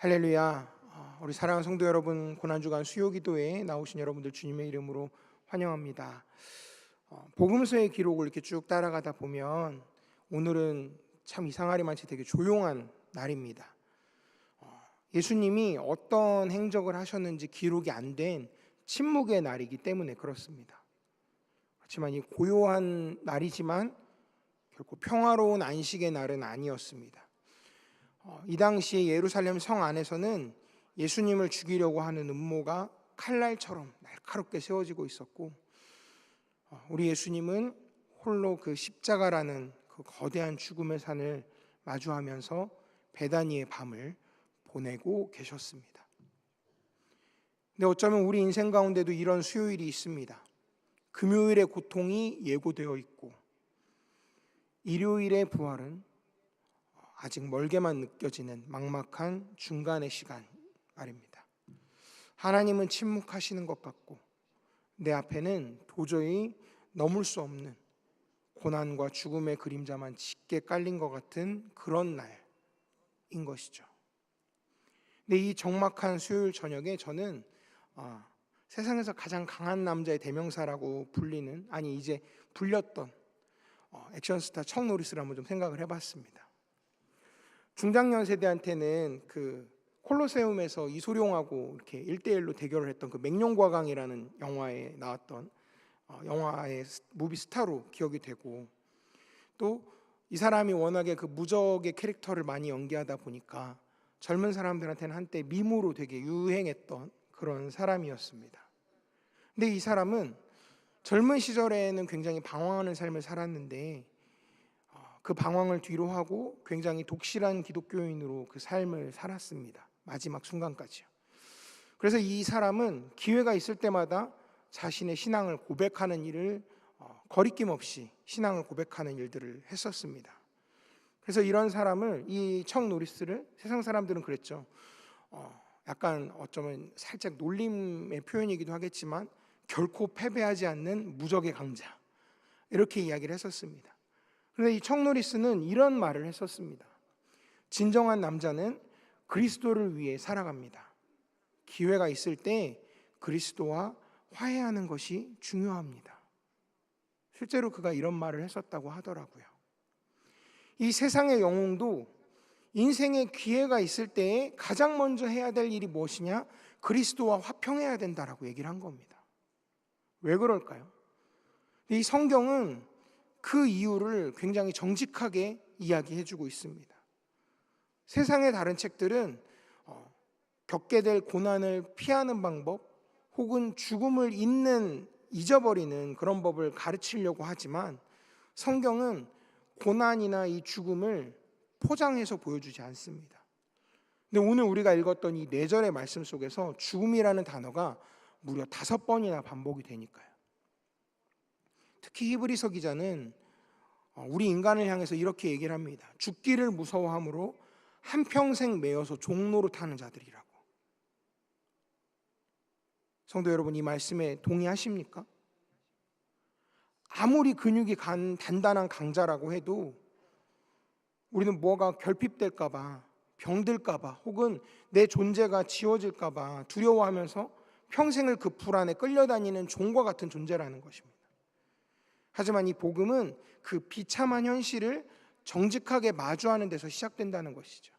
할렐루야. 우리 사랑하는 성도 여러분, 고난주간 수요기도에 나오신 여러분들 주님의 이름으로 환영합니다. 복음서의 기록을 이렇게 쭉 따라가다 보면 오늘은 참 이상하리만치 되게 조용한 날입니다. 예수님이 어떤 행적을 하셨는지 기록이 안 된 침묵의 날이기 때문에 그렇습니다. 그렇지만 이 고요한 날이지만 결코 평화로운 안식의 날은 아니었습니다. 이 당시에 예루살렘 성 안에서는 예수님을 죽이려고 하는 음모가 칼날처럼 날카롭게 세워지고 있었고, 우리 예수님은 홀로 그 십자가라는 그 거대한 죽음의 산을 마주하면서 베다니의 밤을 보내고 계셨습니다. 근데 어쩌면 우리 인생 가운데도 이런 수요일이 있습니다. 금요일의 고통이 예고되어 있고 일요일의 부활은 아직 멀게만 느껴지는 막막한 중간의 시간 말입니다. 하나님은 침묵하시는 것 같고 내 앞에는 도저히 넘을 수 없는 고난과 죽음의 그림자만 짙게 깔린 것 같은 그런 날인 것이죠. 근데 이 적막한 수요일 저녁에 저는 세상에서 가장 강한 남자의 대명사라고 불리는, 아니 이제 불렸던 액션스타 척 노리스를 한번 좀 생각을 해봤습니다. 중장년 세대한테는 그 콜로세움에서 이소룡하고 이렇게 1대1로 대결을 했던 그 맹룡과강이라는 영화에 나왔던 영화의 무비 스타로 기억이 되고, 또 이 사람이 워낙에 그 무적의 캐릭터를 많이 연기하다 보니까 젊은 사람들한테는 한때 밈으로 되게 유행했던 그런 사람이었습니다. 근데 이 사람은 젊은 시절에는 굉장히 방황하는 삶을 살았는데 그 방황을 뒤로 하고 굉장히 독실한 기독교인으로 그 삶을 살았습니다. 마지막 순간까지요. 그래서 이 사람은 기회가 있을 때마다 자신의 신앙을 고백하는 일을 거리낌 없이 신앙을 고백하는 일들을 했었습니다. 그래서 이런 사람을, 이 척 노리스를 세상 사람들은 그랬죠. 약간 어쩌면 살짝 놀림의 표현이기도 하겠지만 결코 패배하지 않는 무적의 강자, 이렇게 이야기를 했었습니다. 그런데 이 척 노리스는 이런 말을 했었습니다. 진정한 남자는 그리스도를 위해 살아갑니다. 기회가 있을 때 그리스도와 화해하는 것이 중요합니다. 실제로 그가 이런 말을 했었다고 하더라고요. 이 세상의 영웅도 인생의 기회가 있을 때에 가장 먼저 해야 될 일이 무엇이냐? 그리스도와 화평해야 된다라고 얘기를 한 겁니다. 왜 그럴까요? 이 성경은 그 이유를 굉장히 정직하게 이야기해주고 있습니다. 세상의 다른 책들은 겪게 될 고난을 피하는 방법 혹은 죽음을 잊어버리는 그런 법을 가르치려고 하지만 성경은 고난이나 이 죽음을 포장해서 보여주지 않습니다. 근데 오늘 우리가 읽었던 이 4절의 말씀 속에서 죽음이라는 단어가 무려 5번이나 반복이 되니까요. 특히 히브리서 기자는 우리 인간을 향해서 이렇게 얘기를 합니다. 죽기를 무서워함으로 한평생 매여서 종로로 타는 자들이라고. 성도 여러분, 이 말씀에 동의하십니까? 아무리 근육이 단단한 강자라고 해도 우리는 뭐가 결핍될까 봐, 병들까 봐, 혹은 내 존재가 지워질까 봐 두려워하면서 평생을 그 불 안에 끌려다니는 종과 같은 존재라는 것입니다. 하지만 이 복음은 그 비참한 현실을 정직하게 마주하는 데서 시작된다는 것이죠.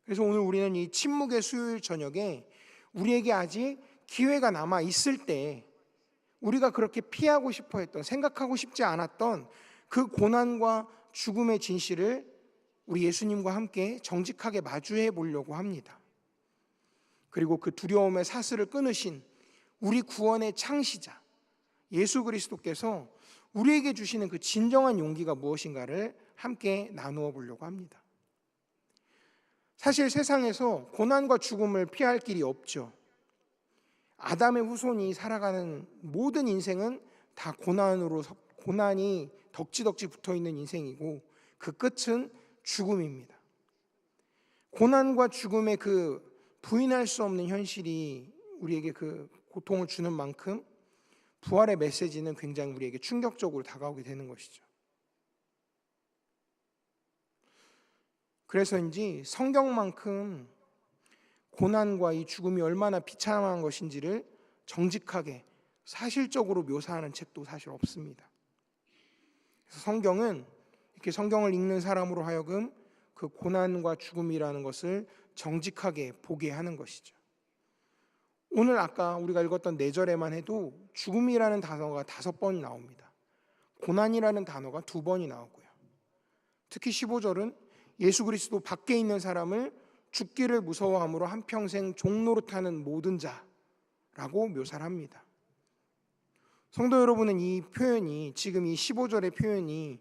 그래서 오늘 우리는 이 침묵의 수요일 저녁에 우리에게 아직 기회가 남아 있을 때 우리가 그렇게 피하고 싶어 했던, 생각하고 싶지 않았던 그 고난과 죽음의 진실을 우리 예수님과 함께 정직하게 마주해 보려고 합니다. 그리고 그 두려움의 사슬을 끊으신 우리 구원의 창시자 예수 그리스도께서 우리에게 주시는 그 진정한 용기가 무엇인가를 함께 나누어 보려고 합니다. 사실 세상에서 고난과 죽음을 피할 길이 없죠. 아담의 후손이 살아가는 모든 인생은 다 고난이 덕지덕지 붙어있는 인생이고 그 끝은 죽음입니다. 고난과 죽음의 그 부인할 수 없는 현실이 우리에게 그 고통을 주는 만큼 부활의 메시지는 굉장히 우리에게 충격적으로 다가오게 되는 것이죠. 그래서인지 성경만큼 고난과 이 죽음이 얼마나 비참한 것인지를 정직하게 사실적으로 묘사하는 책도 사실 없습니다. 그래서 성경은 이렇게 성경을 읽는 사람으로 하여금 그 고난과 죽음이라는 것을 정직하게 보게 하는 것이죠. 오늘 아까 우리가 읽었던 4절에만 해도 죽음이라는 단어가 5번 나옵니다. 고난이라는 단어가 2번이 나오고요. 특히 15절은 예수 그리스도 밖에 있는 사람을 죽기를 무서워함으로 한평생 종노릇하는 모든 자라고 묘사를 합니다. 성도 여러분은 이 표현이, 지금 이 15절의 표현이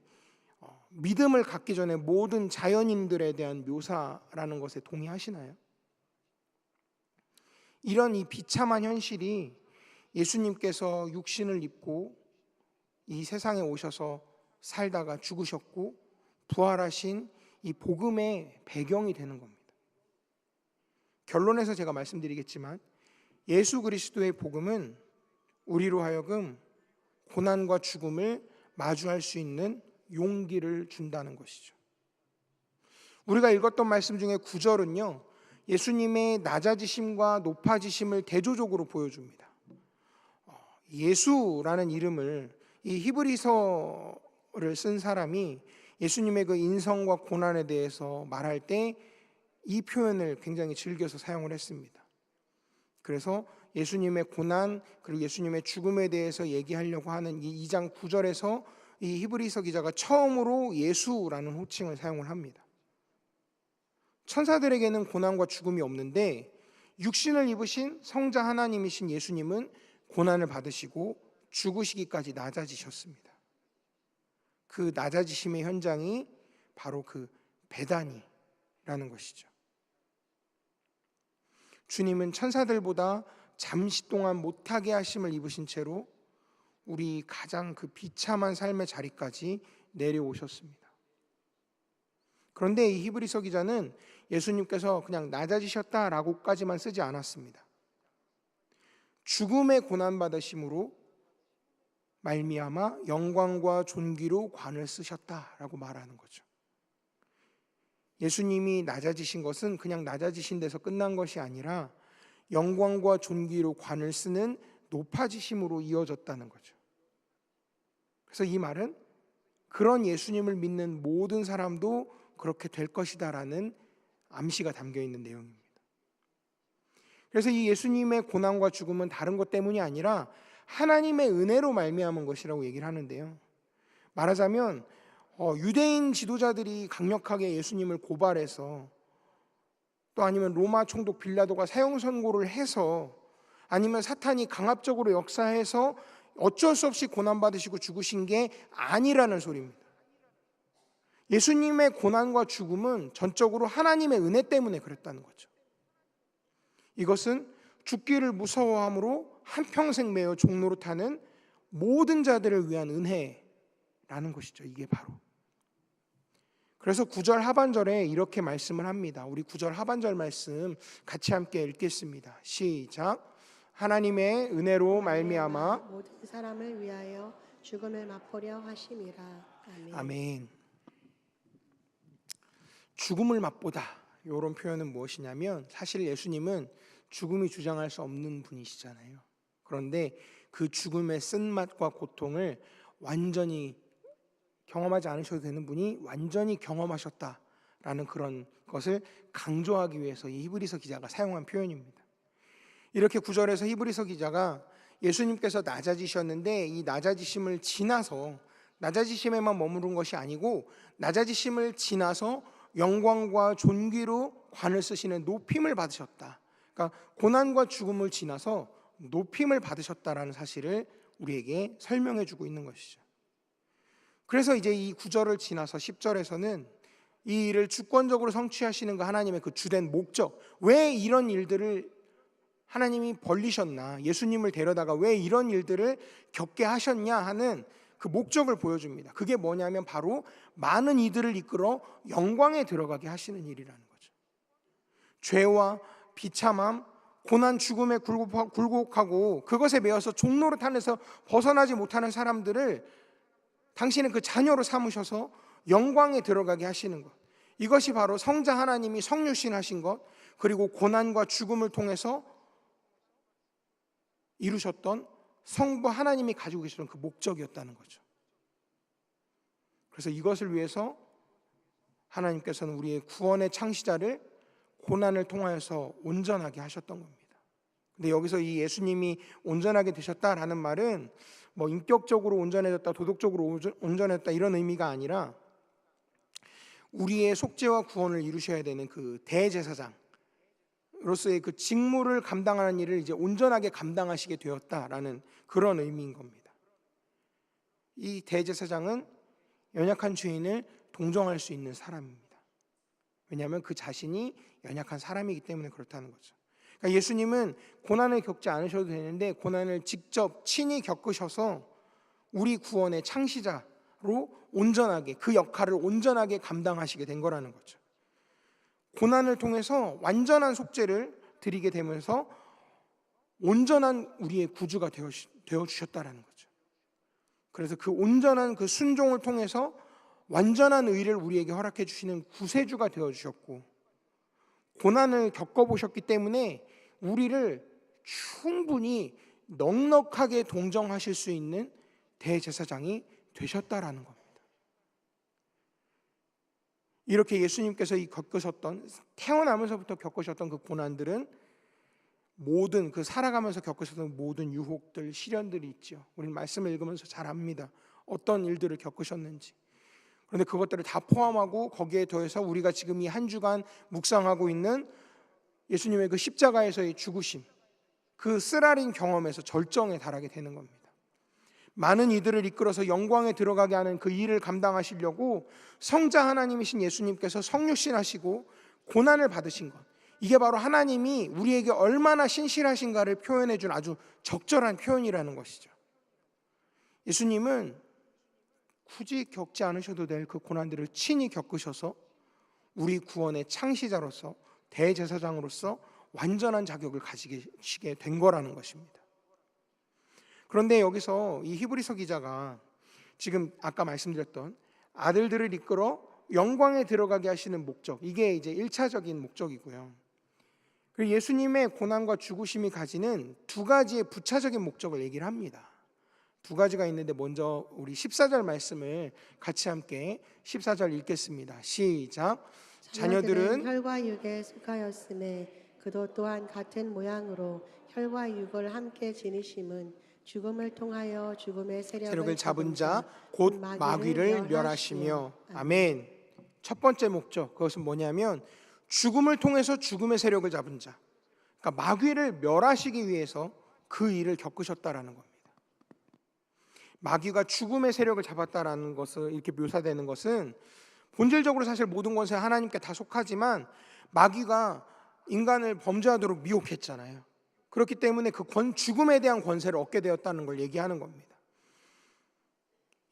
믿음을 갖기 전에 모든 자연인들에 대한 묘사라는 것에 동의하시나요? 이런 이 비참한 현실이 예수님께서 육신을 입고 이 세상에 오셔서 살다가 죽으셨고 부활하신 이 복음의 배경이 되는 겁니다. 결론에서 제가 말씀드리겠지만 예수 그리스도의 복음은 우리로 하여금 고난과 죽음을 마주할 수 있는 용기를 준다는 것이죠. 우리가 읽었던 말씀 중에 9절은요, 예수님의 낮아지심과 높아지심을 대조적으로 보여줍니다. 예수라는 이름을, 이 히브리서를 쓴 사람이 예수님의 그 인성과 고난에 대해서 말할 때 이 표현을 굉장히 즐겨서 사용을 했습니다. 그래서 예수님의 고난 그리고 예수님의 죽음에 대해서 얘기하려고 하는 이 2장 9절에서 이 히브리서 기자가 처음으로 예수라는 호칭을 사용을 합니다. 천사들에게는 고난과 죽음이 없는데 육신을 입으신 성자 하나님이신 예수님은 고난을 받으시고 죽으시기까지 낮아지셨습니다. 그 낮아지심의 현장이 바로 그 베다니라는 것이죠. 주님은 천사들보다 잠시 동안 못하게 하심을 입으신 채로 우리 가장 그 비참한 삶의 자리까지 내려오셨습니다. 그런데 이 히브리서 기자는 예수님께서 그냥 낮아지셨다라고까지만 쓰지 않았습니다. 죽음의 고난받으심으로 말미암아 영광과 존귀로 관을 쓰셨다라고 말하는 거죠. 예수님이 낮아지신 것은 그냥 낮아지신 데서 끝난 것이 아니라 영광과 존귀로 관을 쓰는 높아지심으로 이어졌다는 거죠. 그래서 이 말은 그런 예수님을 믿는 모든 사람도 그렇게 될 것이다라는 암시가 담겨 있는 내용입니다. 그래서 이 예수님의 고난과 죽음은 다른 것 때문이 아니라 하나님의 은혜로 말미암은 것이라고 얘기를 하는데요. 말하자면 유대인 지도자들이 강력하게 예수님을 고발해서, 또 아니면 로마 총독 빌라도가 사형 선고를 해서, 아니면 사탄이 강압적으로 역사해서 어쩔 수 없이 고난받으시고 죽으신 게 아니라는 소리입니다. 예수님의 고난과 죽음은 전적으로 하나님의 은혜 때문에 그랬다는 거죠. 이것은 죽기를 무서워함으로 한평생 매어 종노릇하는 모든 자들을 위한 은혜라는 것이죠. 이게 바로. 그래서 9절 하반절에 이렇게 말씀을 합니다. 우리 9절 하반절 말씀 같이 함께 읽겠습니다. 시작. 하나님의 은혜로 말미암아 모든 사람을 위하여 죽음을 맛보려 하심이라. 아멘. 아멘. 죽음을 맛보다, 이런 표현은 무엇이냐면 사실 예수님은 죽음이 주장할 수 없는 분이시잖아요. 그런데 그 죽음의 쓴맛과 고통을 완전히 경험하지 않으셔도 되는 분이 완전히 경험하셨다라는 그런 것을 강조하기 위해서 이 히브리서 기자가 사용한 표현입니다. 이렇게 9절에서 히브리서 기자가 예수님께서 낮아지셨는데 이 낮아지심을 지나서, 낮아지심에만 머무른 것이 아니고 낮아지심을 지나서 영광과 존귀로 관을 쓰시는 높임을 받으셨다. 그러니까 고난과 죽음을 지나서 높임을 받으셨다라는 사실을 우리에게 설명해 주고 있는 것이죠. 그래서 이제 이 9절을 지나서 10절에서는 이 일을 주권적으로 성취하시는 그 하나님의 그 주된 목적, 왜 이런 일들을 하나님이 벌리셨나, 예수님을 데려다가 왜 이런 일들을 겪게 하셨냐 하는 그 목적을 보여줍니다. 그게 뭐냐면 바로 많은 이들을 이끌어 영광에 들어가게 하시는 일이라는 거죠. 죄와 비참함, 고난, 죽음에 굴곡하고 그것에 매여서 종노릇하면서 벗어나지 못하는 사람들을 당신은 그 자녀로 삼으셔서 영광에 들어가게 하시는 것, 이것이 바로 성자 하나님이 성육신하신 것, 그리고 고난과 죽음을 통해서 이루셨던 성부 하나님이 가지고 계시던 그 목적이었다는 거죠. 그래서 이것을 위해서 하나님께서는 우리의 구원의 창시자를 고난을 통하여서 온전하게 하셨던 겁니다. 근데 여기서 이 예수님이 온전하게 되셨다라는 말은 뭐 인격적으로 온전해졌다, 도덕적으로 온전해졌다 이런 의미가 아니라 우리의 속죄와 구원을 이루셔야 되는 그 대제사장으로서의 그 직무를 감당하는 일을 이제 온전하게 감당하시게 되었다라는 그런 의미인 겁니다. 이 대제사장은 연약한 죄인을 동정할 수 있는 사람입니다. 왜냐하면 그 자신이 연약한 사람이기 때문에 그렇다는 거죠. 그러니까 예수님은 고난을 겪지 않으셔도 되는데 고난을 직접 친히 겪으셔서 우리 구원의 창시자로 온전하게 그 역할을 온전하게 감당하시게 된 거라는 거죠. 고난을 통해서 완전한 속죄를 드리게 되면서 온전한 우리의 구주가 되어 주셨다라는 거죠. 그래서 그 온전한 그 순종을 통해서 완전한 의를 우리에게 허락해 주시는 구세주가 되어 주셨고, 고난을 겪어보셨기 때문에 우리를 충분히 넉넉하게 동정하실 수 있는 대제사장이 되셨다라는 겁니다. 이렇게 예수님께서 겪으셨던, 태어나면서부터 겪으셨던 그 고난들은 모든 그 살아가면서 겪으셨던 모든 유혹들, 시련들이 있죠. 우리는 말씀을 읽으면서 잘 압니다. 어떤 일들을 겪으셨는지. 그런데 그것들을 다 포함하고 거기에 더해서 우리가 지금 이 한 주간 묵상하고 있는 예수님의 그 십자가에서의 죽으심, 그 쓰라린 경험에서 절정에 달하게 되는 겁니다. 많은 이들을 이끌어서 영광에 들어가게 하는 그 일을 감당하시려고 성자 하나님이신 예수님께서 성육신하시고 고난을 받으신 것, 이게 바로 하나님이 우리에게 얼마나 신실하신가를 표현해 준 아주 적절한 표현이라는 것이죠. 예수님은 굳이 겪지 않으셔도 될 그 고난들을 친히 겪으셔서 우리 구원의 창시자로서 대제사장으로서 완전한 자격을 가지시게 된 거라는 것입니다. 그런데 여기서 이 히브리서 기자가 지금 아까 말씀드렸던 아들들을 이끌어 영광에 들어가게 하시는 목적, 이게 이제 1차적인 목적이고요. 그리고 예수님의 고난과 죽으심이 가지는 두 가지의 부차적인 목적을 얘기를 합니다. 두 가지가 있는데 먼저 우리 14절 말씀을 같이 함께 14절 읽겠습니다. 시작. 자녀들은 혈과 육에 속하였음에 그도 또한 같은 모양으로 혈과 육을 함께 지니심은 죽음을 통하여 죽음의 세력을 잡은 자 곧 마귀를 멸하시며. 아멘. 첫 번째 목적, 그것은 뭐냐면 죽음을 통해서 죽음의 세력을 잡은 자, 그러니까 마귀를 멸하시기 위해서 그 일을 겪으셨다라는 겁니다. 마귀가 죽음의 세력을 잡았다라는 것을 이렇게 묘사되는 것은 본질적으로 사실 모든 것은 하나님께 다 속하지만 마귀가 인간을 범죄하도록 미혹했잖아요. 그렇기 때문에 그 죽음에 대한 권세를 얻게 되었다는 걸 얘기하는 겁니다.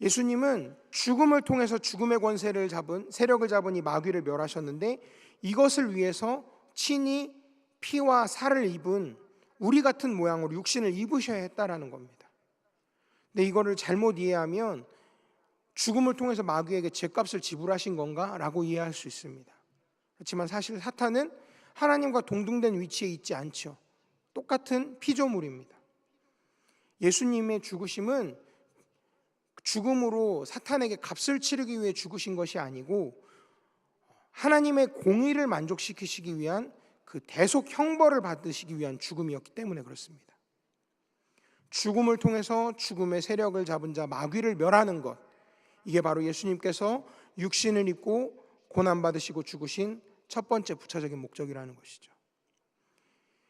예수님은 죽음을 통해서 죽음의 권세를 잡은, 세력을 잡은 이 마귀를 멸하셨는데 이것을 위해서 친히 피와 살을 입은 우리 같은 모양으로 육신을 입으셔야 했다라는 겁니다. 근데 이거를 잘못 이해하면 죽음을 통해서 마귀에게 죗값을 지불하신 건가? 라고 이해할 수 있습니다. 그렇지만 사실 사탄은 하나님과 동등된 위치에 있지 않죠. 똑같은 피조물입니다. 예수님의 죽으심은 죽음으로 사탄에게 값을 치르기 위해 죽으신 것이 아니고 하나님의 공의를 만족시키시기 위한 그 대속 형벌을 받으시기 위한 죽음이었기 때문에 그렇습니다. 죽음을 통해서 죽음의 세력을 잡은 자 마귀를 멸하는 것, 이게 바로 예수님께서 육신을 입고 고난받으시고 죽으신 첫 번째 부차적인 목적이라는 것이죠.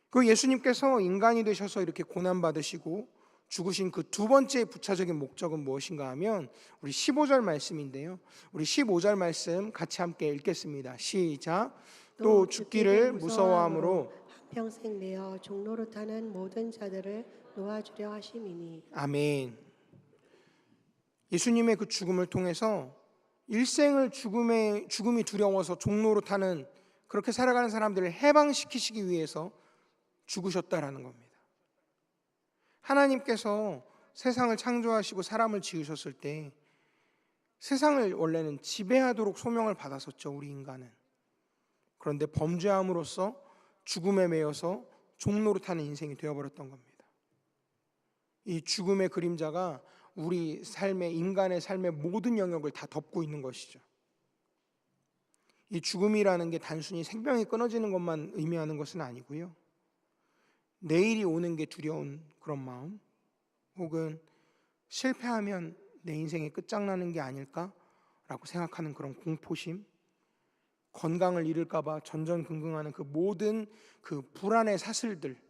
그 예수님께서 인간이 되셔서 이렇게 고난받으시고 죽으신 그 두 번째 부차적인 목적은 무엇인가 하면 우리 15절 말씀인데요. 우리 15절 말씀 같이 함께 읽겠습니다. 시작. 또 죽기를 무서워함으로 한평생 내어 종로로 타는 모든 자들을 놓아주려 하심이니. 아멘. 예수님의 그 죽음을 통해서 일생을 죽음이 두려워서 종로로 타는, 그렇게 살아가는 사람들을 해방시키시기 위해서 죽으셨다라는 겁니다. 하나님께서 세상을 창조하시고 사람을 지으셨을 때 세상을 원래는 지배하도록 소명을 받았었죠, 우리 인간은. 그런데 범죄함으로써 죽음에 매여서 종노릇하는 인생이 되어버렸던 겁니다. 이 죽음의 그림자가 우리 삶의, 인간의 삶의 모든 영역을 다 덮고 있는 것이죠. 이 죽음이라는 게 단순히 생명이 끊어지는 것만 의미하는 것은 아니고요, 내일이 오는 게 두려운 그런 마음, 혹은 실패하면 내 인생이 끝장나는 게 아닐까라고 생각하는 그런 공포심, 건강을 잃을까봐 전전긍긍하는 그 모든 그 불안의 사슬들,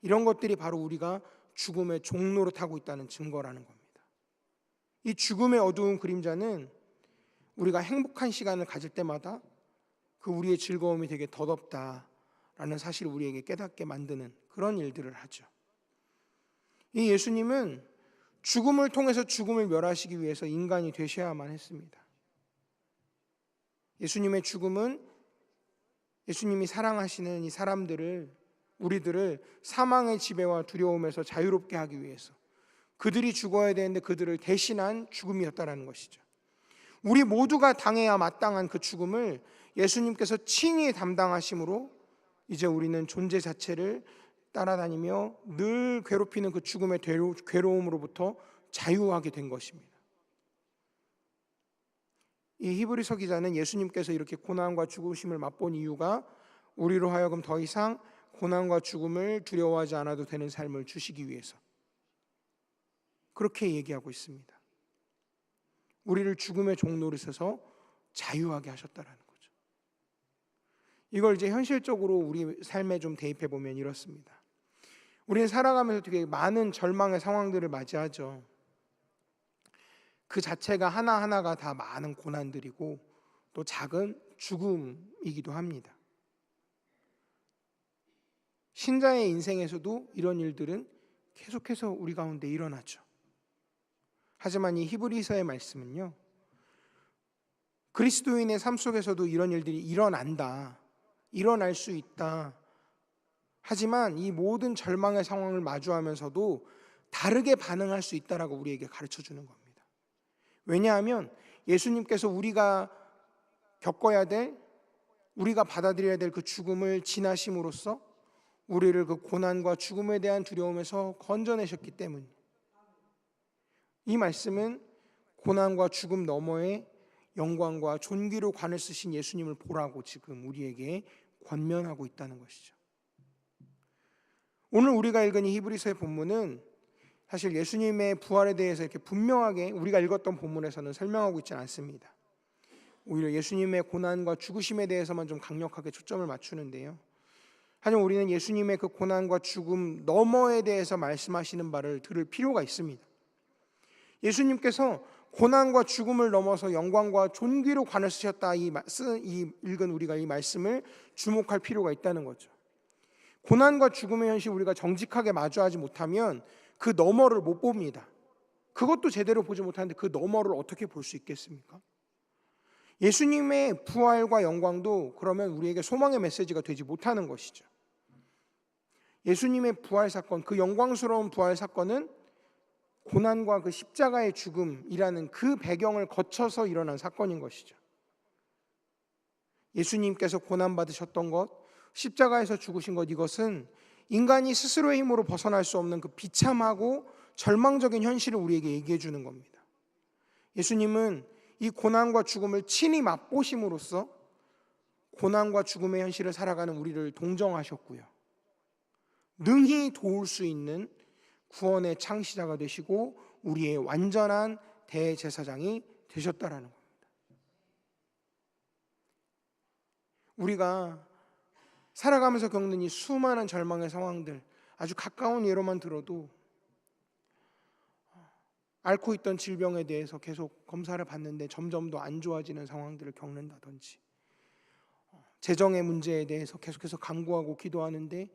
이런 것들이 바로 우리가 죽음의 종노릇하고 있다는 증거라는 겁니다. 이 죽음의 어두운 그림자는 우리가 행복한 시간을 가질 때마다 그 우리의 즐거움이 되게 덧없다라는 사실을 우리에게 깨닫게 만드는 그런 일들을 하죠. 이 예수님은 죽음을 통해서 죽음을 멸하시기 위해서 인간이 되셔야만 했습니다. 예수님의 죽음은 예수님이 사랑하시는 이 사람들을, 우리들을 사망의 지배와 두려움에서 자유롭게 하기 위해서, 그들이 죽어야 되는데 그들을 대신한 죽음이었다라는 것이죠. 우리 모두가 당해야 마땅한 그 죽음을 예수님께서 친히 담당하심으로 이제 우리는 존재 자체를 따라다니며 늘 괴롭히는 그 죽음의 괴로움으로부터 자유하게 된 것입니다. 이 히브리서 기자는 예수님께서 이렇게 고난과 죽으심을 맛본 이유가 우리로 하여금 더 이상 고난과 죽음을 두려워하지 않아도 되는 삶을 주시기 위해서, 그렇게 얘기하고 있습니다. 우리를 죽음의 종노릇에서 자유하게 하셨다라는 거죠. 이걸 이제 현실적으로 우리 삶에 좀 대입해 보면 이렇습니다. 우리는 살아가면서 되게 많은 절망의 상황들을 맞이하죠. 그 자체가 하나하나가 다 많은 고난들이고 또 작은 죽음이기도 합니다. 신자의 인생에서도 이런 일들은 계속해서 우리 가운데 일어나죠. 하지만 이 히브리서의 말씀은요, 그리스도인의 삶 속에서도 이런 일들이 일어난다, 일어날 수 있다. 하지만 이 모든 절망의 상황을 마주하면서도 다르게 반응할 수 있다라고 우리에게 가르쳐 주는 겁니다. 왜냐하면 예수님께서 우리가 겪어야 될, 우리가 받아들여야 될 그 죽음을 지나심으로써 우리를 그 고난과 죽음에 대한 두려움에서 건져내셨기 때문입니다. 이 말씀은 고난과 죽음 너머에 영광과 존귀로 관을 쓰신 예수님을 보라고 지금 우리에게 권면하고 있다는 것이죠. 오늘 우리가 읽은 이 히브리서의 본문은 사실 예수님의 부활에 대해서 이렇게 분명하게 우리가 읽었던 본문에서는 설명하고 있지 않습니다. 오히려 예수님의 고난과 죽으심에 대해서만 좀 강력하게 초점을 맞추는데요, 하지만 우리는 예수님의 그 고난과 죽음 너머에 대해서 말씀하시는 바를 들을 필요가 있습니다. 예수님께서 고난과 죽음을 넘어서 영광과 존귀로 관을 쓰셨다, 이 읽은 우리가 이 말씀을 주목할 필요가 있다는 거죠. 고난과 죽음의 현실 우리가 정직하게 마주하지 못하면 그 너머를 못 봅니다. 그것도 제대로 보지 못하는데 그 너머를 어떻게 볼 수 있겠습니까? 예수님의 부활과 영광도 그러면 우리에게 소망의 메시지가 되지 못하는 것이죠. 예수님의 부활 사건, 그 영광스러운 부활 사건은 고난과 그 십자가의 죽음이라는 그 배경을 거쳐서 일어난 사건인 것이죠. 예수님께서 고난받으셨던 것, 십자가에서 죽으신 것, 이것은 인간이 스스로의 힘으로 벗어날 수 없는 그 비참하고 절망적인 현실을 우리에게 얘기해 주는 겁니다. 예수님은 이 고난과 죽음을 친히 맛보심으로써 고난과 죽음의 현실을 살아가는 우리를 동정하셨고요, 능히 도울 수 있는 구원의 창시자가 되시고 우리의 완전한 대제사장이 되셨다라는 겁니다. 우리가 살아가면서 겪는 이 수많은 절망의 상황들, 아주 가까운 예로만 들어도 앓고 있던 질병에 대해서 계속 검사를 받는데 점점 더 안 좋아지는 상황들을 겪는다든지, 재정의 문제에 대해서 계속해서 간구하고 기도하는데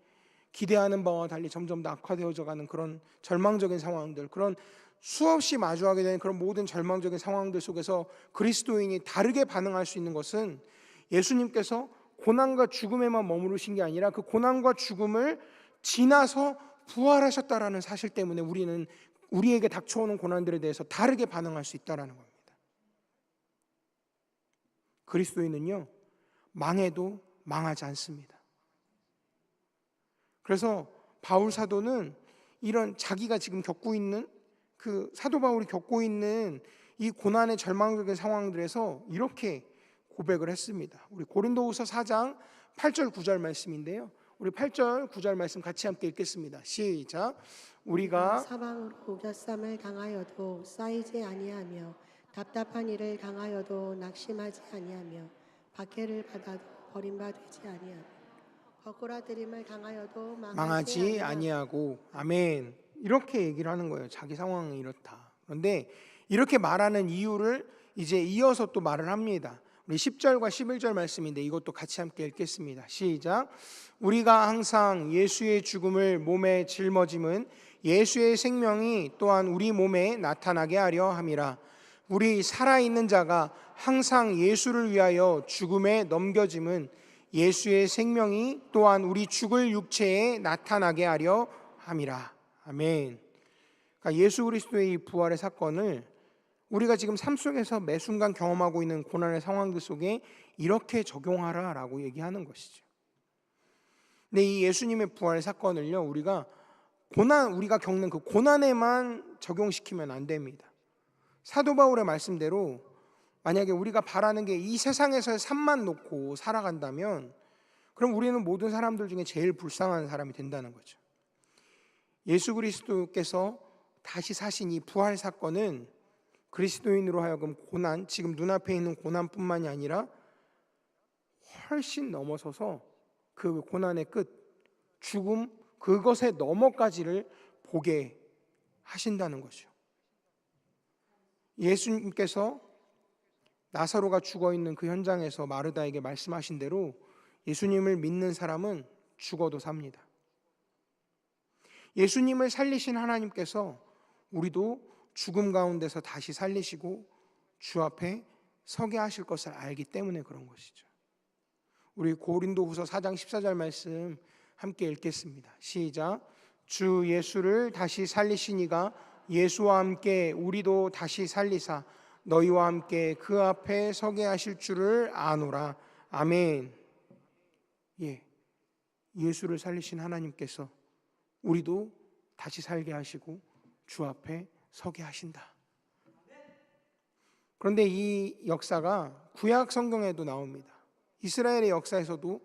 기대하는 바와 달리 점점 더 악화되어져 가는 그런 절망적인 상황들, 그런 수없이 마주하게 되는 그런 모든 절망적인 상황들 속에서 그리스도인이 다르게 반응할 수 있는 것은 예수님께서 고난과 죽음에만 머무르신 게 아니라 그 고난과 죽음을 지나서 부활하셨다라는 사실 때문에 우리는 우리에게 닥쳐오는 고난들에 대해서 다르게 반응할 수 있다라는 겁니다. 그리스도인은요, 망해도 망하지 않습니다. 그래서 바울 사도는 이런 자기가 지금 겪고 있는 그 사도 바울이 겪고 있는 이 고난의 절망적인 상황들에서 이렇게 고백을 했습니다. 우리 고린도후서 4장 8절 9절 말씀인데요. 우리 8절 9절 말씀 같이 함께 읽겠습니다. 시작. 우리가 사방으로 우겨쌈을 당하여도 쌓이지 아니하며 답답한 일을 당하여도 낙심하지 아니하며 박해를 받아도 버림받지 아니하며 거꾸라뜨림을 당하여도 망하지 아니하고. 아멘. 이렇게 얘기를 하는 거예요. 자기 상황이 이렇다. 그런데 이렇게 말하는 이유를 이제 이어서 또 말을 합니다. 우리 10절과 11절 말씀인데 이것도 같이 함께 읽겠습니다. 시작. 우리가 항상 예수의 죽음을 몸에 짊어짐은 예수의 생명이 또한 우리 몸에 나타나게 하려 함이라. 우리 살아있는 자가 항상 예수를 위하여 죽음에 넘겨짐은 예수의 생명이 또한 우리 죽을 육체에 나타나게 하려 함이라. 아멘. 그러니까 예수 그리스도의 이 부활의 사건을 우리가 지금 삶 속에서 매 순간 경험하고 있는 고난의 상황들 속에 이렇게 적용하라라고 얘기하는 것이죠. 근데 이 예수님의 부활의 사건을요, 우리가 겪는 그 고난에만 적용시키면 안 됩니다. 사도 바울의 말씀대로 만약에 우리가 바라는 게 이 세상에서의 삶만 놓고 살아간다면 그럼 우리는 모든 사람들 중에 제일 불쌍한 사람이 된다는 거죠. 예수 그리스도께서 다시 사신 이 부활 사건은 그리스도인으로 하여금 고난, 지금 눈앞에 있는 고난뿐만이 아니라 훨씬 넘어서서 그 고난의 끝, 죽음, 그것의 너머까지를 보게 하신다는 거죠. 예수님께서 나사로가 죽어있는 그 현장에서 마르다에게 말씀하신 대로 예수님을 믿는 사람은 죽어도 삽니다. 예수님을 살리신 하나님께서 우리도 죽음 가운데서 다시 살리시고 주 앞에 서게 하실 것을 알기 때문에 그런 것이죠. 우리 고린도후서 4장 14절 말씀 함께 읽겠습니다. 시작. 주 예수를 다시 살리신 이가 예수와 함께 우리도 다시 살리사 너희와 함께 그 앞에 서게 하실 줄을 아노라. 아멘. 예수를 살리신 하나님께서 우리도 다시 살게 하시고 주 앞에 서게 하신다. 그런데 이 역사가 구약 성경에도 나옵니다. 이스라엘의 역사에서도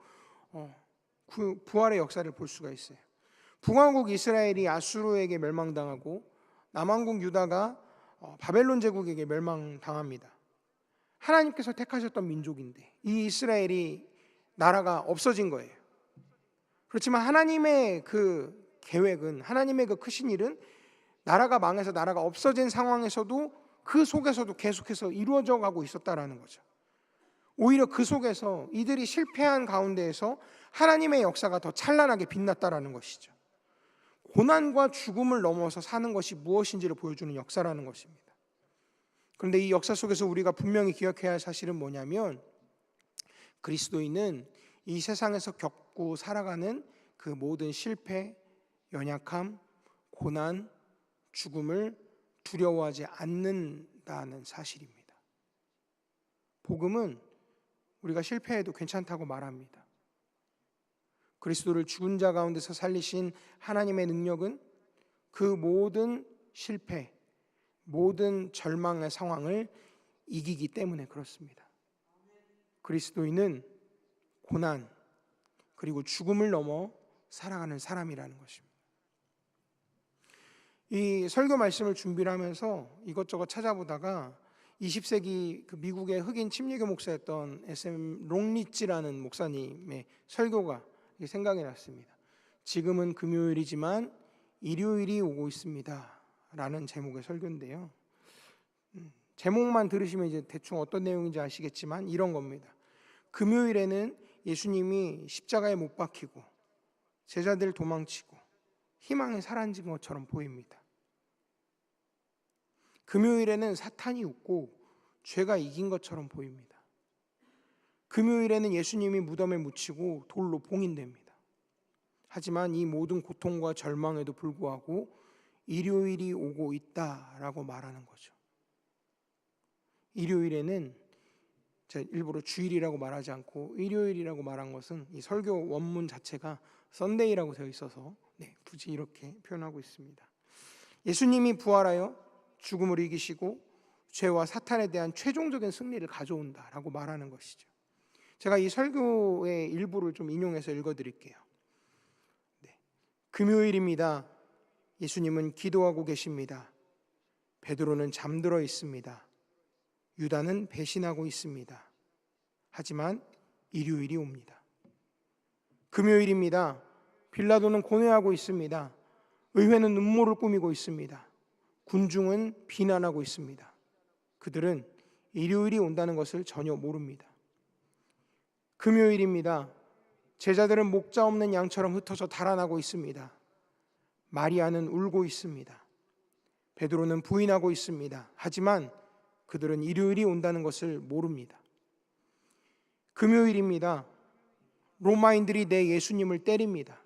부활의 역사를 볼 수가 있어요. 북왕국 이스라엘이 아수르에게 멸망당하고 남왕국 유다가 바벨론 제국에게 멸망당합니다. 하나님께서 택하셨던 민족인데 이 이스라엘이 나라가 없어진 거예요. 그렇지만 하나님의 그 계획은, 하나님의 그 크신 일은 나라가 망해서 나라가 없어진 상황에서도 그 속에서도 계속해서 이루어져 가고 있었다라는 거죠. 오히려 그 속에서 이들이 실패한 가운데에서 하나님의 역사가 더 찬란하게 빛났다라는 것이죠. 고난과 죽음을 넘어서 사는 것이 무엇인지를 보여주는 역사라는 것입니다. 그런데 이 역사 속에서 우리가 분명히 기억해야 할 사실은 뭐냐면 그리스도인은 이 세상에서 겪고 살아가는 그 모든 실패, 연약함, 고난, 죽음을 두려워하지 않는다는 사실입니다. 복음은 우리가 실패해도 괜찮다고 말합니다. 그리스도를 죽은 자 가운데서 살리신 하나님의 능력은 그 모든 실패, 모든 절망의 상황을 이기기 때문에 그렇습니다. 그리스도인은 고난 그리고 죽음을 넘어 살아가는 사람이라는 것입니다. 이 설교 말씀을 준비를 하면서 이것저것 찾아보다가 20세기 그 미국의 흑인 침례교 목사였던 SM 롱리치라는 목사님의 설교가 생각이 났습니다. 지금은 금요일이지만 일요일이 오고 있습니다 라는 제목의 설교인데요. 제목만 들으시면 이제 대충 어떤 내용인지 아시겠지만 이런 겁니다. 금요일에는 예수님이 십자가에 못 박히고 제자들 도망치고 희망이 사라진 것처럼 보입니다. 금요일에는 사탄이 웃고 죄가 이긴 것처럼 보입니다. 금요일에는 예수님이 무덤에 묻히고 돌로 봉인됩니다. 하지만 이 모든 고통과 절망에도 불구하고 일요일이 오고 있다라고 말하는 거죠. 일요일에는 제가 일부러 주일이라고 말하지 않고 일요일이라고 말한 것은 이 설교 원문 자체가 썬데이라고 되어 있어서 굳이 이렇게 표현하고 있습니다. 예수님이 부활하여 죽음을 이기시고 죄와 사탄에 대한 최종적인 승리를 가져온다라고 말하는 것이죠. 제가 이 설교의 일부를 좀 인용해서 읽어드릴게요. 금요일입니다. 예수님은 기도하고 계십니다. 베드로는 잠들어 있습니다. 유다는 배신하고 있습니다. 하지만 일요일이 옵니다. 금요일입니다. 빌라도는 고뇌하고 있습니다. 의회는 음모를 꾸미고 있습니다. 군중은 비난하고 있습니다. 그들은 일요일이 온다는 것을 전혀 모릅니다. 금요일입니다. 제자들은 목자 없는 양처럼 흩어져 달아나고 있습니다. 마리아는 울고 있습니다. 베드로는 부인하고 있습니다. 하지만 그들은 일요일이 온다는 것을 모릅니다. 금요일입니다. 로마인들이 내 예수님을 때립니다.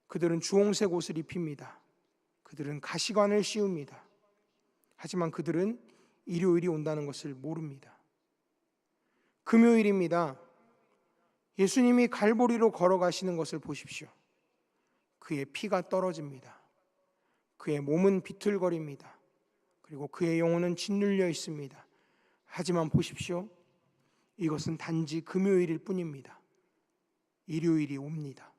그들은 주홍색 옷을 입힙니다. 그들은 가시관을 씌웁니다. 하지만 그들은 일요일이 온다는 것을 모릅니다. 금요일입니다. 예수님이 갈보리로 걸어가시는 것을 보십시오. 그의 피가 떨어집니다. 그의 몸은 비틀거립니다. 그리고 그의 영혼은 짓눌려 있습니다. 하지만 보십시오. 이것은 단지 금요일일 뿐입니다. 일요일이 옵니다.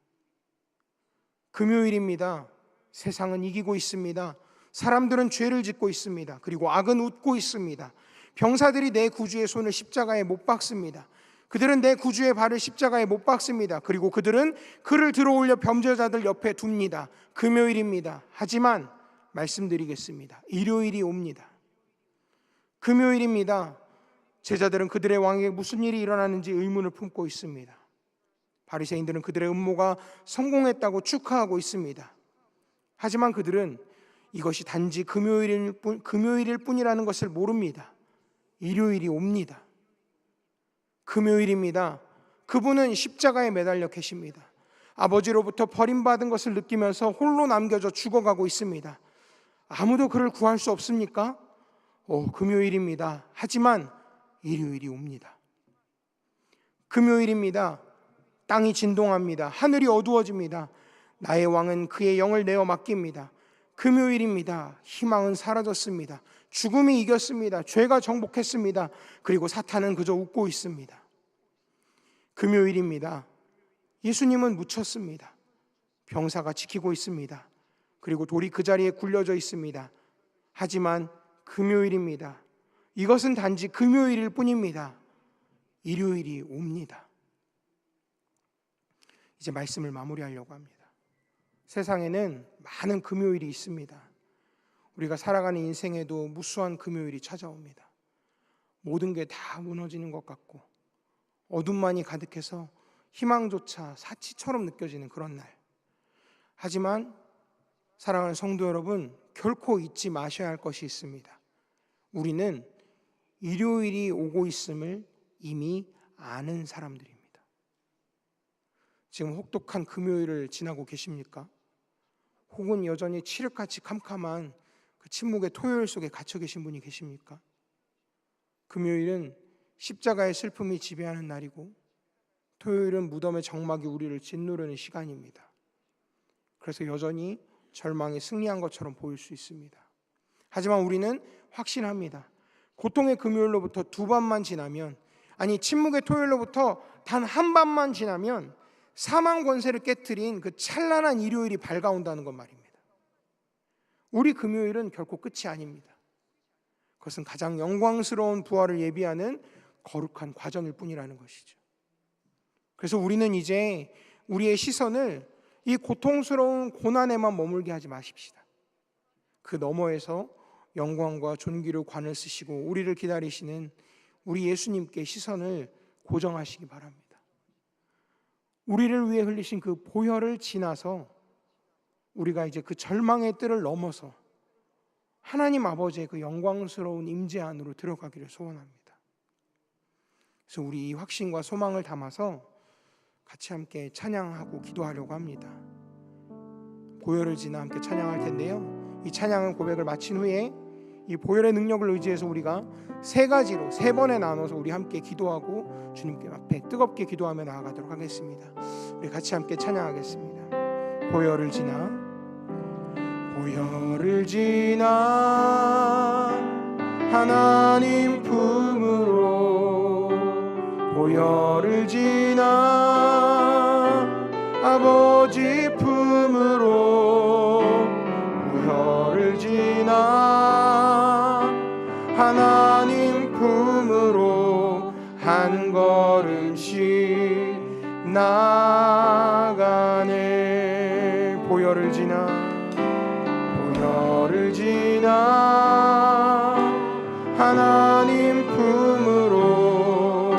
금요일입니다. 세상은 이기고 있습니다. 사람들은 죄를 짓고 있습니다. 그리고 악은 웃고 있습니다. 병사들이 내 구주의 손을 십자가에 못 박습니다. 그들은 내 구주의 발을 십자가에 못 박습니다. 그리고 그들은 그를 들어올려 범죄자들 옆에 둡니다. 금요일입니다. 하지만 말씀드리겠습니다. 일요일이 옵니다. 금요일입니다. 제자들은 그들의 왕에게 무슨 일이 일어나는지 의문을 품고 있습니다. 바리새인들은 그들의 음모가 성공했다고 축하하고 있습니다. 하지만 그들은 이것이 단지 금요일일 뿐이라는 것을 모릅니다. 일요일이 옵니다. 금요일입니다. 그분은 십자가에 매달려 계십니다. 아버지로부터 버림받은 것을 느끼면서 홀로 남겨져 죽어가고 있습니다. 아무도 그를 구할 수 없습니까? 금요일입니다. 하지만 일요일이 옵니다. 금요일입니다. 땅이 진동합니다. 하늘이 어두워집니다. 나의 왕은 그의 영을 내어 맡깁니다. 금요일입니다. 희망은 사라졌습니다. 죽음이 이겼습니다. 죄가 정복했습니다. 그리고 사탄은 그저 웃고 있습니다. 금요일입니다. 예수님은 묻혔습니다. 병사가 지키고 있습니다. 그리고 돌이 그 자리에 굴려져 있습니다. 하지만 금요일입니다. 이것은 단지 금요일일 뿐입니다. 일요일이 옵니다. 이제 말씀을 마무리하려고 합니다. 세상에는 많은 금요일이 있습니다. 우리가 살아가는 인생에도 무수한 금요일이 찾아옵니다. 모든 게 다 무너지는 것 같고 어둠만이 가득해서 희망조차 사치처럼 느껴지는 그런 날. 하지만 사랑하는 성도 여러분, 결코 잊지 마셔야 할 것이 있습니다. 우리는 일요일이 오고 있음을 이미 아는 사람들입니다. 지금 혹독한 금요일을 지나고 계십니까? 혹은 여전히 칠흑같이 캄캄한 그 침묵의 토요일 속에 갇혀 계신 분이 계십니까? 금요일은 십자가의 슬픔이 지배하는 날이고 토요일은 무덤의 정막이 우리를 짓누르는 시간입니다. 그래서 여전히 절망이 승리한 것처럼 보일 수 있습니다. 하지만 우리는 확신합니다. 고통의 금요일로부터 2밤만 지나면, 아니 침묵의 토요일로부터 단 한 밤만 지나면 사망 권세를 깨트린 그 찬란한 일요일이 밝아온다는 것 말입니다. 우리 금요일은 결코 끝이 아닙니다. 그것은 가장 영광스러운 부활을 예비하는 거룩한 과정일 뿐이라는 것이죠. 그래서 우리는 이제 우리의 시선을 이 고통스러운 고난에만 머물게 하지 마십시다. 그 너머에서 영광과 존귀로 관을 쓰시고 우리를 기다리시는 우리 예수님께 시선을 고정하시기 바랍니다. 우리를 위해 흘리신 그 보혈을 지나서 우리가 이제 그 절망의 뜰을 넘어서 하나님 아버지의 그 영광스러운 임재 안으로 들어가기를 소원합니다. 그래서 우리 이 확신과 소망을 담아서 같이 함께 찬양하고 기도하려고 합니다. 보혈을 지나 함께 찬양할 텐데요, 이 찬양은 고백을 마친 후에 이 보혈의 능력을 의지해서 우리가 세 가지로, 세 번에 나눠서 우리 함께 기도하고 주님께 앞에 뜨겁게 기도하며 나아가도록 하겠습니다. 우리 같이 함께 찬양하겠습니다. 보혈을 지나, 보혈을 지나 하나님 품으로, 보혈을 지나 아버지 품으로, 보혈을 지나 하나님 품으로 한 걸음씩 나가네. 보혈을 지나, 보혈을 지나 하나님 품으로,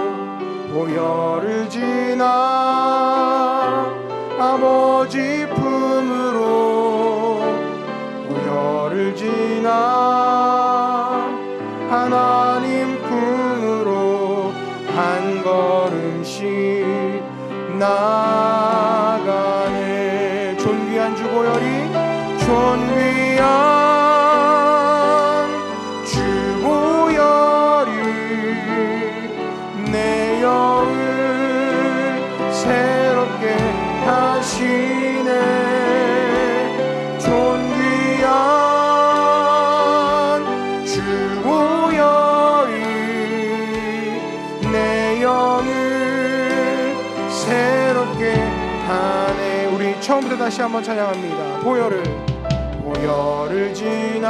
보혈을 지나 아버지 품으로, 보혈을 지나 하나님 품으로 한 걸음씩 나가네. 존귀한 주 보혈이, 존귀한 주 보혈이 내 영을 새롭게 하시네. 존귀한 주 보혈이 내 영을 새롭게 하네. 우리 처음부터 다시 한번 찬양합니다. 보혈을, 보혈을 지나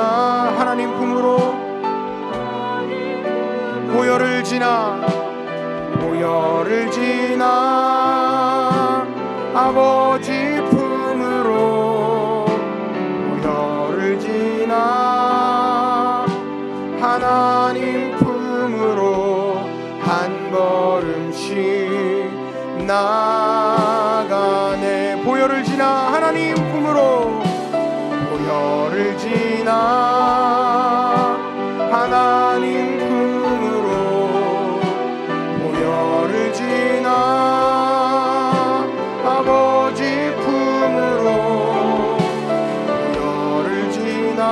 하나님 품으로, 보혈을 지나, 보혈을 지나 아버지 품으로, 보혈을 지나 하나님 품으로 한 걸음씩 나가네. 보혈을 지나 하나님 품으로, 보혈을 지나 하나님 품으로, 보혈을 지나 아버지 품으로, 보혈을 지나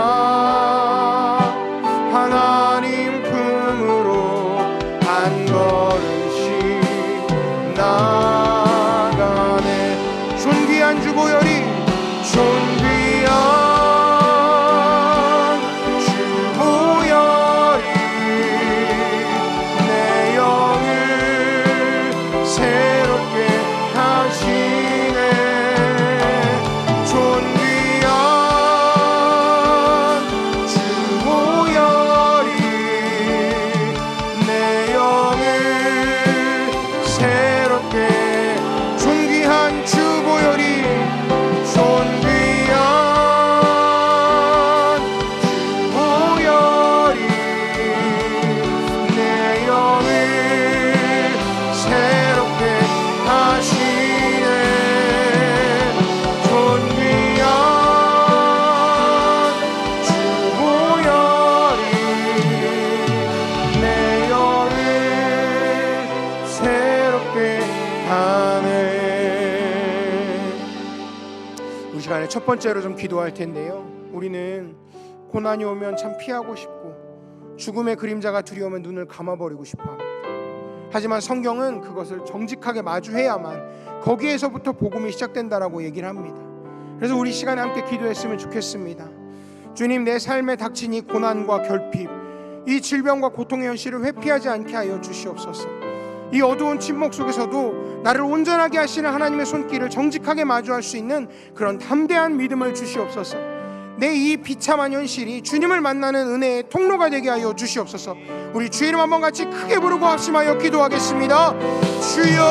하나님 품으로 한 걸음씩 나가네. 존귀한 주 보혈이, 존귀한 첫 번째로 좀 기도할 텐데요, 우리는 고난이 오면 참 피하고 싶고 죽음의 그림자가 두려우면 눈을 감아버리고 싶어합니다. 하지만 성경은 그것을 정직하게 마주해야만 거기에서부터 복음이 시작된다라고 얘기를 합니다. 그래서 우리 시간에 함께 기도했으면 좋겠습니다. 주님, 내 삶에 닥친 이 고난과 결핍, 이 질병과 고통의 현실을 회피하지 않게 하여 주시옵소서. 이 어두운 침묵 속에서도 나를 온전하게 하시는 하나님의 손길을 정직하게 마주할 수 있는 그런 담대한 믿음을 주시옵소서. 내 이 비참한 현실이 주님을 만나는 은혜의 통로가 되게 하여 주시옵소서. 우리 주 이름 한번 같이 크게 부르고 합심하여 기도하겠습니다. 주여,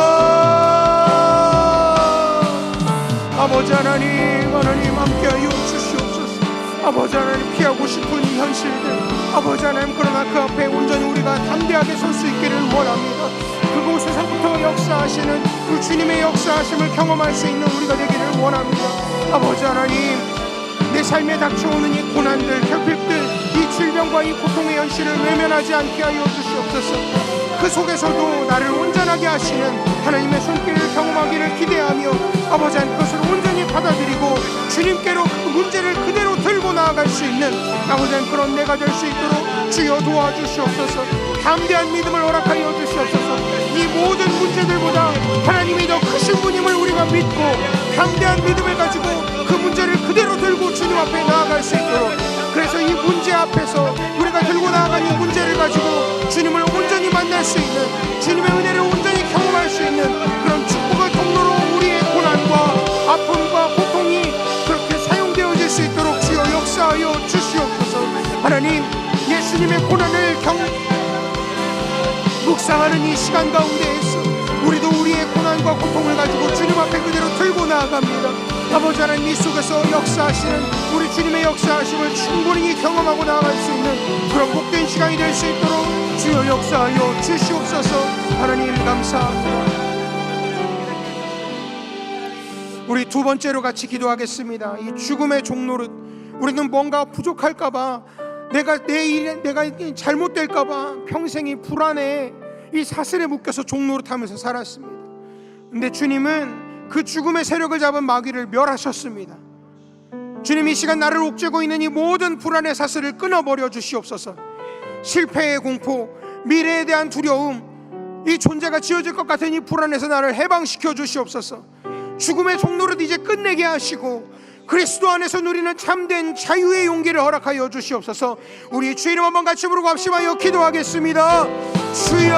아버지 하나님, 하나님 함께하여 주시옵소서. 아버지 하나님, 피하고 싶은 이 현실들, 아버지 하나님, 그러나 그 앞에 온전히 우리가 담대하게 설 수 있기를 원합니다. 그곳에서부터 역사하시는 그 주님의 역사하심을 경험할 수 있는 우리가 되기를 원합니다. 아버지 하나님, 내 삶에 닥쳐오는 이 고난들, 결핍들, 이 질병과 이 고통의 현실을 외면하지 않게 하여 주시옵소서. 그 속에서도 나를 온전하게 하시는 하나님의 손길을 경험하기를 기대하며 아버지 하나님, 그것을 온전히 받아들이고 주님께로 그 문제를 그대로 들고 나아갈 수 있는 아버지 하나님 그런 내가 될 수 있도록 주여 도와주시옵소서. 담대한 믿음을 허락하여 주시옵소서. 이 모든 문제들보다 하나님이 더 크신 분임을 우리가 믿고 담대한 믿음을 가지고 그 문제를 그대로 들고 주님 앞에 나아갈 수 있도록, 그래서 이 문제 앞에서 우리가 들고 나아간 이 문제를 가지고 주님을 온전히 만날 수 있는, 주님의 은혜를 온전히 경험할 수 있는 그런 축복의 통로로 우리의 고난과 아픔과 고통이 그렇게 사용되어질 수 있도록 주여 역사하여 주시옵소서. 하나님, 예수님의 고난을 묵상하는 이 시간 가운데에서 우리도 우리의 고난과 고통을 가지고 주님 앞에 그대로 들고 나아갑니다. 아버지 하나님, 이 속에서 역사하시는 우리 주님의 역사하심을 충분히 경험하고 나아갈 수 있는 그런 복된 시간이 될 수 있도록 주여 역사하여 주시옵소서. 하나님 감사합니다. 우리 두 번째로 같이 기도하겠습니다. 이 죽음의 종노릇, 우리는 뭔가 부족할까봐, 내가 잘못될까봐 평생이 불안에 이 사슬에 묶여서 종노릇하면서 살았습니다. 근데 주님은 그 죽음의 세력을 잡은 마귀를 멸하셨습니다. 주님, 이 시간 나를 옥죄고 있는 이 모든 불안의 사슬을 끊어버려 주시옵소서. 실패의 공포, 미래에 대한 두려움, 이 존재가 지어질 것 같은 이 불안에서 나를 해방시켜 주시옵소서. 죽음의 종노릇 이제 끝내게 하시고 그리스도 안에서 누리는 참된 자유의 용기를 허락하여 주시옵소서. 우리 주의 이름 한번 같이 부르고 합심하여 기도하겠습니다. 주여,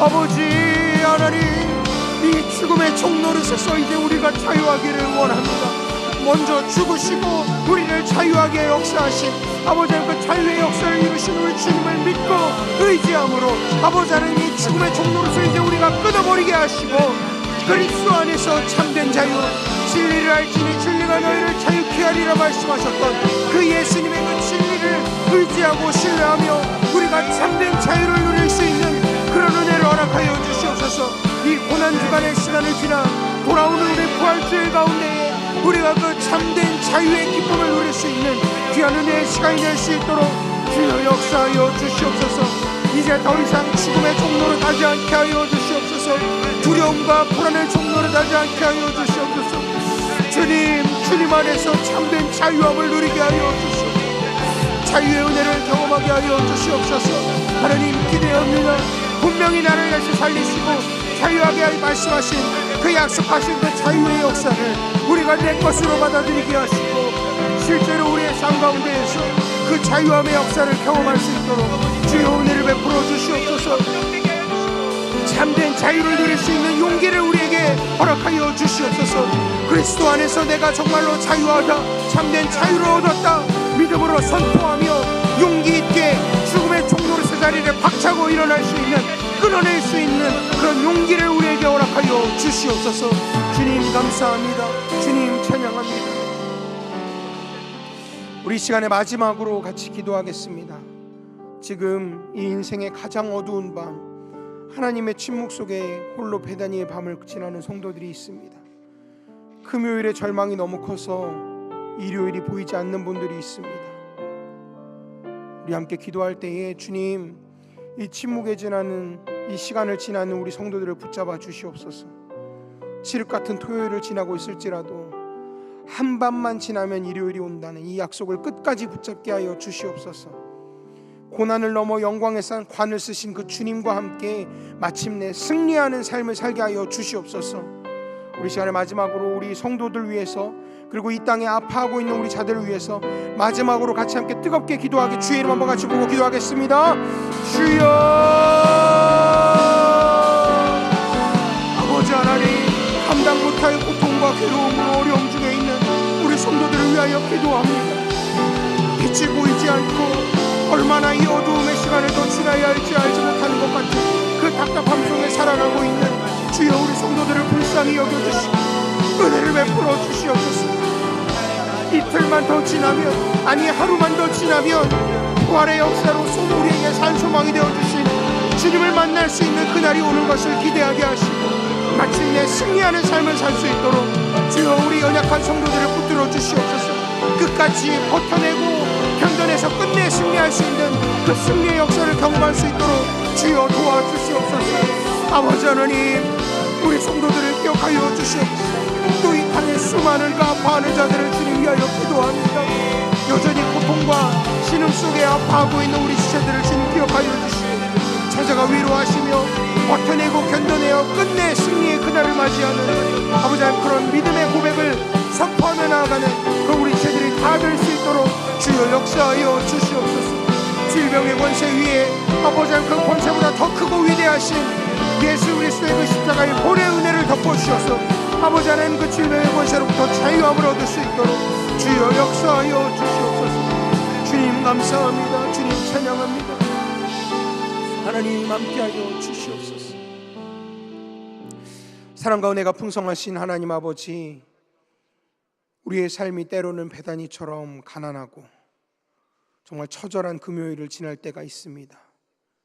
아버지 하나님, 이 죽음의 종노릇에서 이제 우리가 자유하기를 원합니다. 먼저 죽으시고 우리를 자유하게 역사하신 아버지 하나님, 그 자유의 역사를 이루신 우리 주님을 믿고 의지함으로 아버지 하나님, 이 죽음의 종노릇을 이제 우리가 끊어버리게 하시고 그리스도 안에서 참된 자유, 진리를 알지니 진리가 너희를 자유케 하리라 말씀하셨던 그 예수님의 그 진리를 의지하고 신뢰하며 우리가 참된 자유를 누릴 수 있는 그런 은혜를 허락하여 주시옵소서. 이 고난주간의 시간을 지나 돌아오는 우리 부활주일 가운데에 우리가 그 참된 자유의 기쁨을 누릴 수 있는 귀한 은혜의 시간이 될 수 있도록 주여 역사하여 주시옵소서. 이제 더 이상 죽음의 종노릇 하지 않게 하여 주시옵소서. 두려움과 불안의 종노릇 하지 않게 하여 주시옵소서. 주님 안에서 참된 자유함을 누리게 하여 주시옵소서. 자유의 은혜를 경험하게 하여 주시옵소서. 하나님 기대합니다. 분명히 나를 다시 살리시고 자유하게 말씀하신 그 약속하신 그 자유의 역사를 우리가 내 것으로 받아들이게 하시고 실제로 우리의 삶 가운데에서 그 자유함의 역사를 경험할 수 있도록 주여 은혜를 베풀어 주시옵소서. 참된 자유를 누릴 수 있는 용기를 우리에게 허락하여 주시옵소서. 그리스도 안에서 내가 정말로 자유하다, 참된 자유를 얻었다 믿음으로 선포하며 용기 있게 죽음의 종노릇의 자리를 박차고 일어날 수 있는, 끊어낼 수 있는 그런 용기를 우리에게 허락하여 주시옵소서. 주님 감사합니다. 주님 찬양합니다. 우리 시간의 마지막으로 같이 기도하겠습니다. 지금 이 인생의 가장 어두운 밤, 하나님의 침묵 속에 홀로 베다니의 밤을 지나는 성도들이 있습니다. 금요일의 절망이 너무 커서 일요일이 보이지 않는 분들이 있습니다. 우리 함께 기도할 때에 주님, 이 침묵에 지나는 이 시간을 지나는 우리 성도들을 붙잡아 주시옵소서. 칠흑 같은 토요일을 지나고 있을지라도 한 밤만 지나면 일요일이 온다는 이 약속을 끝까지 붙잡게 하여 주시옵소서. 고난을 넘어 영광의 관을 쓰신 그 주님과 함께 마침내 승리하는 삶을 살게 하여 주시옵소서. 우리 시간의 마지막으로 우리 성도들 위해서, 그리고 이 땅에 아파하고 있는 우리 자들을 위해서 마지막으로 같이 함께 뜨겁게 기도하게 주의 이름 한번 같이 보고 기도하겠습니다. 주여, 아버지 하나님, 감당 못할 고통과 괴로움과 어려움 중에 있는 우리 성도들을 위하여 기도합니다. 빛이 보이지 않고 얼마나 이 어두움의 시간을 더 지나야 할지 알지 못하는 것 같은 그 답답함 속에 살아가고 있는 주여, 우리 성도들을 불쌍히 여겨주시고 은혜를 베풀어 주시옵소서. 이틀만 더 지나면, 아니 하루만 더 지나면 부활의 역사로서 우리에게 산소망이 되어주신 주님을 만날 수 있는 그날이 오는 것을 기대하게 하시고 마침내 승리하는 삶을 살 수 있도록 주여, 우리 연약한 성도들을 붙들어 주시옵소서. 끝까지 버텨내고 견뎌내서 끝내 승리할 수 있는 그 승리의 역사를 경험할 수 있도록 주여 도와주시옵소서. 아버지 하나님, 우리 성도들을 기억하여 주시옵소서. 수많은 그 아파하는 자들을 주님 위하여 기도합니다. 여전히 고통과 신음 속에 아파하고 있는 우리 지체들을 주님 기억하여 주시고 찾아가 위로하시며 버텨내고 견뎌내어 끝내 승리의 그날을 맞이하는 아버지 하나님 그런 믿음의 고백을 선포하며 나아가는 그 우리 지체들이 다 될 수 있도록 주여 역사하여 주시옵소서. 질병의 권세 위에 아버지 하나님 그 권세보다 더 크고 위대하신 예수 그리스도의 그 십자가의 보혜의 은혜를 덮어주셔서 아버지 하나님 그 질병의 권세로부터 자유함을 얻을 수 있도록 주여 역사하여 주시옵소서. 주님 감사합니다. 주님 찬양합니다. 하나님 함께하여 주시옵소서. 사랑과 은혜가 풍성하신 하나님 아버지, 우리의 삶이 때로는 배단위처럼 가난하고 정말 처절한 금요일을 지날 때가 있습니다.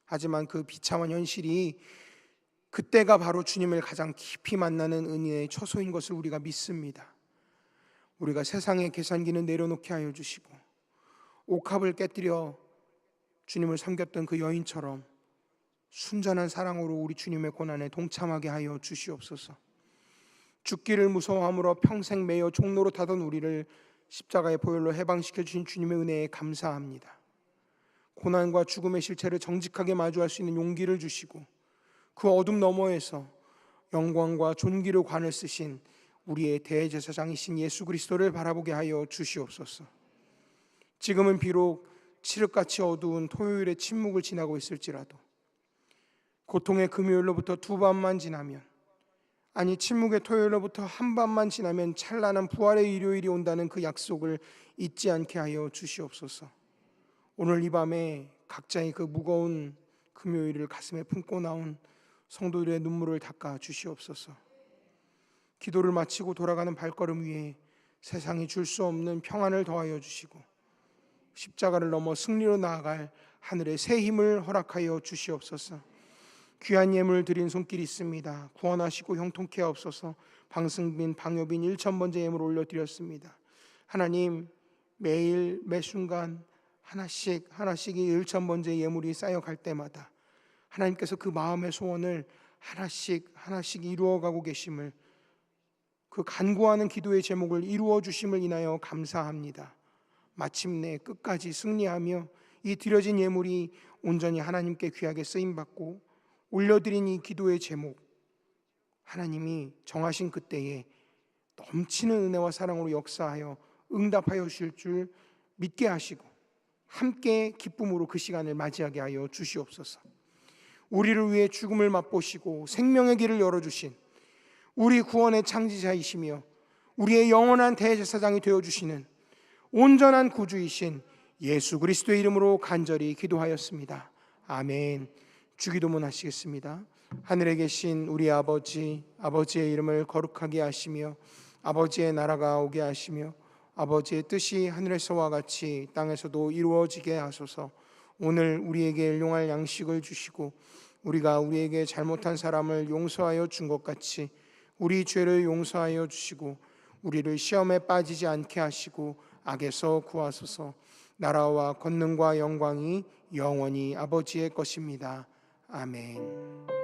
하지만 그 비참한 현실이 그때가 바로 주님을 가장 깊이 만나는 은혜의 처소인 것을 우리가 믿습니다. 우리가 세상의 계산기는 내려놓게 하여 주시고 옥합을 깨뜨려 주님을 섬겼던 그 여인처럼 순전한 사랑으로 우리 주님의 고난에 동참하게 하여 주시옵소서. 죽기를 무서워함으로 평생 매여 종로로 타던 우리를 십자가의 보혈로 해방시켜 주신 주님의 은혜에 감사합니다. 고난과 죽음의 실체를 정직하게 마주할 수 있는 용기를 주시고 그 어둠 너머에서 영광과 존귀로 관을 쓰신 우리의 대제사장이신 예수 그리스도를 바라보게 하여 주시옵소서. 지금은 비록 칠흑같이 어두운 토요일의 침묵을 지나고 있을지라도 고통의 금요일로부터 두 밤만 지나면, 아니 침묵의 토요일로부터 한 밤만 지나면 찬란한 부활의 일요일이 온다는 그 약속을 잊지 않게 하여 주시옵소서. 오늘 이 밤에 각자의 그 무거운 금요일을 가슴에 품고 나온 성도들의 눈물을 닦아 주시옵소서. 기도를 마치고 돌아가는 발걸음 위에 세상이 줄 수 없는 평안을 더하여 주시고 십자가를 넘어 승리로 나아갈 하늘의 새 힘을 허락하여 주시옵소서. 귀한 예물 드린 손길이 있습니다. 구원하시고 형통케 하옵소서. 방승빈, 방효빈 1000번째 예물 올려드렸습니다. 하나님, 매일 매 순간 하나씩 이 1000번째 예물이 쌓여갈 때마다 하나님께서 그 마음의 소원을 하나씩 이루어가고 계심을, 그 간구하는 기도의 제목을 이루어 주심을 인하여 감사합니다. 마침내 끝까지 승리하며 이 드려진 예물이 온전히 하나님께 귀하게 쓰임받고 올려드린 이 기도의 제목, 하나님이 정하신 그때에 넘치는 은혜와 사랑으로 역사하여 응답하여 주실 줄 믿게 하시고 함께 기쁨으로 그 시간을 맞이하게 하여 주시옵소서. 우리를 위해 죽음을 맛보시고 생명의 길을 열어주신 우리 구원의 창지자이시며 우리의 영원한 대제사장이 되어주시는 온전한 구주이신 예수 그리스도의 이름으로 간절히 기도하였습니다. 아멘. 주기도문 하시겠습니다. 하늘에 계신 우리 아버지, 아버지의 이름을 거룩하게 하시며 아버지의 나라가 오게 하시며 아버지의 뜻이 하늘에서와 같이 땅에서도 이루어지게 하소서. 오늘 우리에게 일용할 양식을 주시고 우리가 우리에게 잘못한 사람을 용서하여 준 것 같이 우리 죄를 용서하여 주시고 우리를 시험에 빠지지 않게 하시고 악에서 구하소서. 나라와 권능과 영광이 영원히 아버지의 것입니다. 아멘.